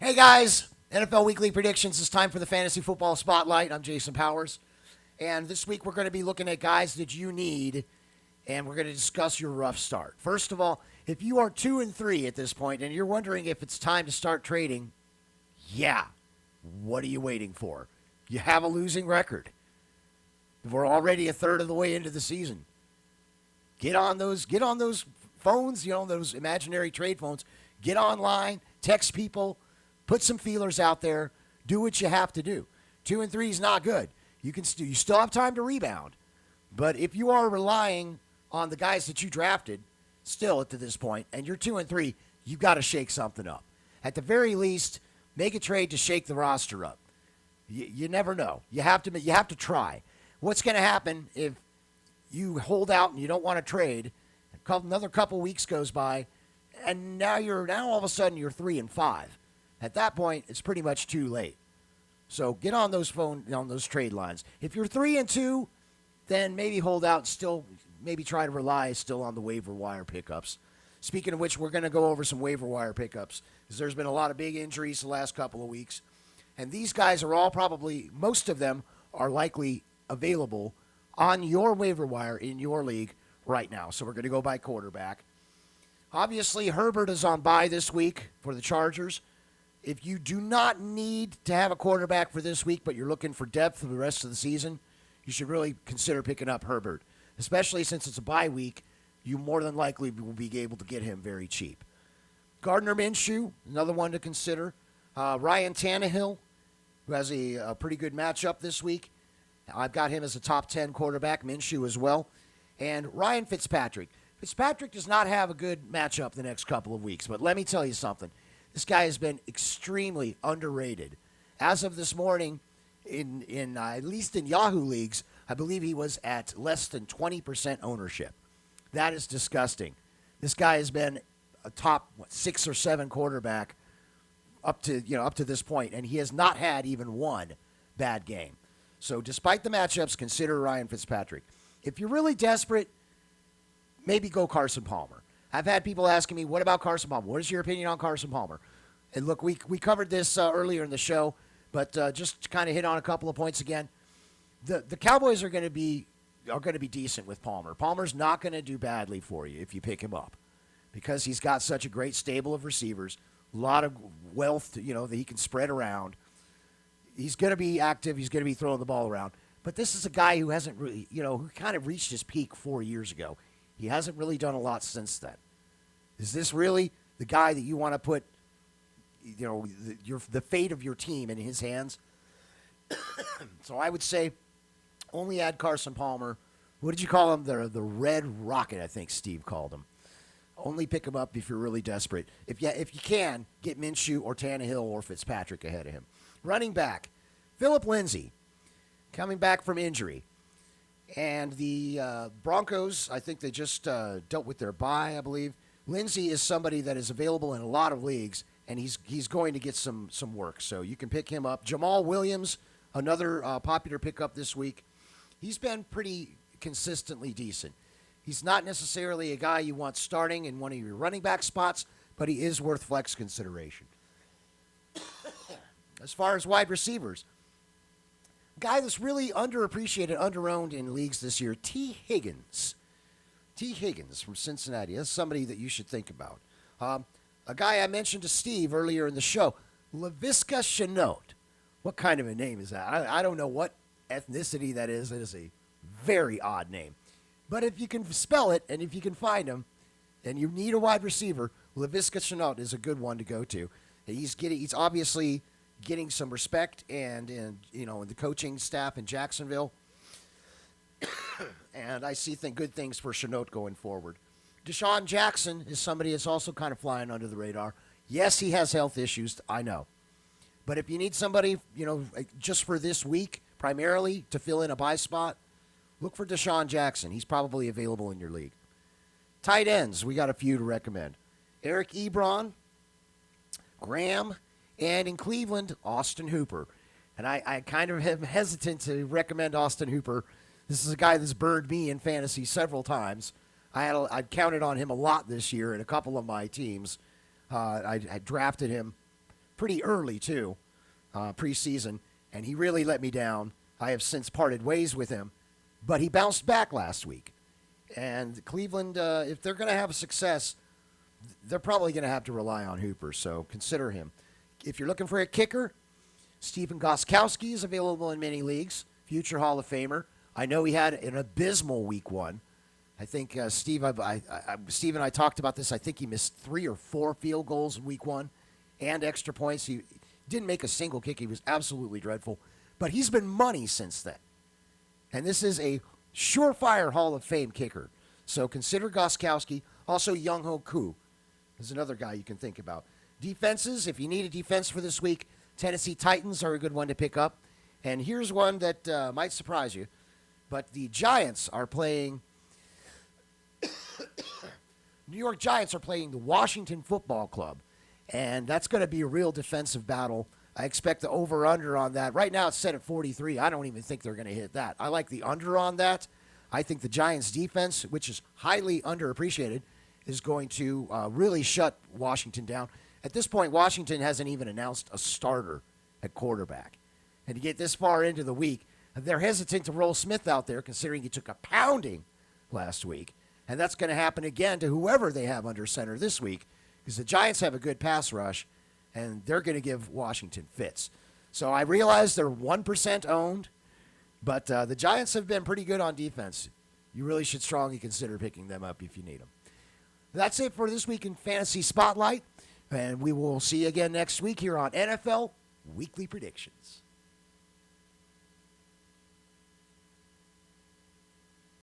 Hey guys, NFL Weekly Predictions. It's time for the Fantasy Football Spotlight. I'm Jason Powers. And this week we're going to be looking at guys that you need, and we're going to discuss your rough start. First of all, if you are 2-3 at this point and you're wondering if it's time to start trading, yeah. What are you waiting for? You have a losing record. We're already a third of the way into the season. Get on those phones, those imaginary trade phones. Get online, text people, put some feelers out there. Do what you have to do. 2-3 is not good. You still have time to rebound. But if you are relying on the guys that you drafted still to this point, and you're 2-3, you've got to shake something up. At the very least, make a trade to shake the roster up. You never know. You have to try. What's going to happen if you hold out and you don't want to trade? Another couple weeks goes by, and now all of a sudden you're 3-5. At that point, it's pretty much too late. So get on those trade lines. If you're 3-2, then maybe hold out and still maybe try to rely still on the waiver wire pickups. Speaking of which, we're going to go over some waiver wire pickups because there's been a lot of big injuries the last couple of weeks. And these guys are all most of them are likely available on your waiver wire in your league right now. So we're going to go by quarterback. Obviously, Herbert is on bye this week for the Chargers. If you do not need to have a quarterback for this week, but you're looking for depth for the rest of the season, you should really consider picking up Herbert, especially since it's a bye week. You more than likely will be able to get him very cheap. Gardner Minshew, another one to consider. Ryan Tannehill, who has a pretty good matchup this week. I've got him as a top 10 quarterback, Minshew as well. And Ryan Fitzpatrick. Fitzpatrick does not have a good matchup the next couple of weeks, but let me tell you something. This guy has been extremely underrated. As of this morning, in at least in Yahoo leagues, I believe he was at less than 20% ownership. That is disgusting. This guy has been a top 6 or 7 quarterback up to this point, and he has not had even one bad game. So despite the matchups, consider Ryan Fitzpatrick. If you're really desperate, maybe go Carson Palmer. I've had people asking me, what about Carson Palmer? What is your opinion on Carson Palmer? And look, we covered this earlier in the show, but just to kind of hit on a couple of points again. The Cowboys are going to be decent with Palmer. Palmer's not going to do badly for you if you pick him up because he's got such a great stable of receivers, a lot of wealth, that he can spread around. He's going to be active. He's going to be throwing the ball around. But this is a guy who hasn't really, who kind of reached his peak 4 years ago. He hasn't really done a lot since then. Is this really the guy that you want to put, the fate of your team in his hands? So I would say only add Carson Palmer. What did you call him? The Red Rocket, I think Steve called him. Only pick him up if you're really desperate. If you can, get Minshew or Tannehill or Fitzpatrick ahead of him. Running back, Phillip Lindsay, coming back from injury. And the Broncos, I think they just dealt with their bye, I believe. Lindsay is somebody that is available in a lot of leagues, and he's going to get some work. So you can pick him up. Jamal Williams, another popular pickup this week. He's been pretty consistently decent. He's not necessarily a guy you want starting in one of your running back spots, but he is worth flex consideration. As far as wide receivers, guy that's really underappreciated, underowned in leagues this year, T. Higgins. T. Higgins from Cincinnati. That's somebody that you should think about. A guy I mentioned to Steve earlier in the show, Laviska Shenault. What kind of a name is that? I don't know what ethnicity that is. It is a very odd name. But if you can spell it and if you can find him and you need a wide receiver, Laviska Shenault is a good one to go to. He's obviously getting some respect and in the coaching staff in Jacksonville. And I see good things for Shenault going forward. Deshaun Jackson is somebody that's also kind of flying under the radar. Yes, he has health issues, I know. But if you need somebody, just for this week, primarily to fill in a bye spot, look for Deshaun Jackson. He's probably available in your league. Tight ends, we got a few to recommend. Eric Ebron, Graham, and in Cleveland, Austin Hooper. And I kind of am hesitant to recommend Austin Hooper. This is a guy that's burned me in fantasy several times. I counted on him a lot this year in a couple of my teams. I drafted him pretty early, too, preseason, and he really let me down. I have since parted ways with him, but he bounced back last week. And Cleveland, if they're going to have success, they're probably going to have to rely on Hooper, so consider him. If you're looking for a kicker, Stephen Gostkowski is available in many leagues, future Hall of Famer. I know he had an abysmal week one. I think Steve and I talked about this. I think he missed 3 or 4 field goals in week one and extra points. He didn't make a single kick. He was absolutely dreadful. But he's been money since then. And this is a surefire Hall of Fame kicker. So consider Gostkowski. Also, Young-Ho Koo is another guy you can think about. Defenses, if you need a defense for this week, Tennessee Titans are a good one to pick up. And here's one that might surprise you. But the Giants are playing... New York Giants are playing the Washington Football Club. And that's going to be a real defensive battle. I expect the over-under on that. Right now it's set at 43. I don't even think they're going to hit that. I like the under on that. I think the Giants' defense, which is highly underappreciated, is going to really shut Washington down. At this point, Washington hasn't even announced a starter at quarterback. And to get this far into the week, they're hesitant to roll Smith out there considering he took a pounding last week. And that's going to happen again to whoever they have under center this week because the Giants have a good pass rush, and they're going to give Washington fits. So I realize they're 1% owned, but the Giants have been pretty good on defense. You really should strongly consider picking them up if you need them. That's it for this week in Fantasy Spotlight, and we will see you again next week here on NFL Weekly Predictions.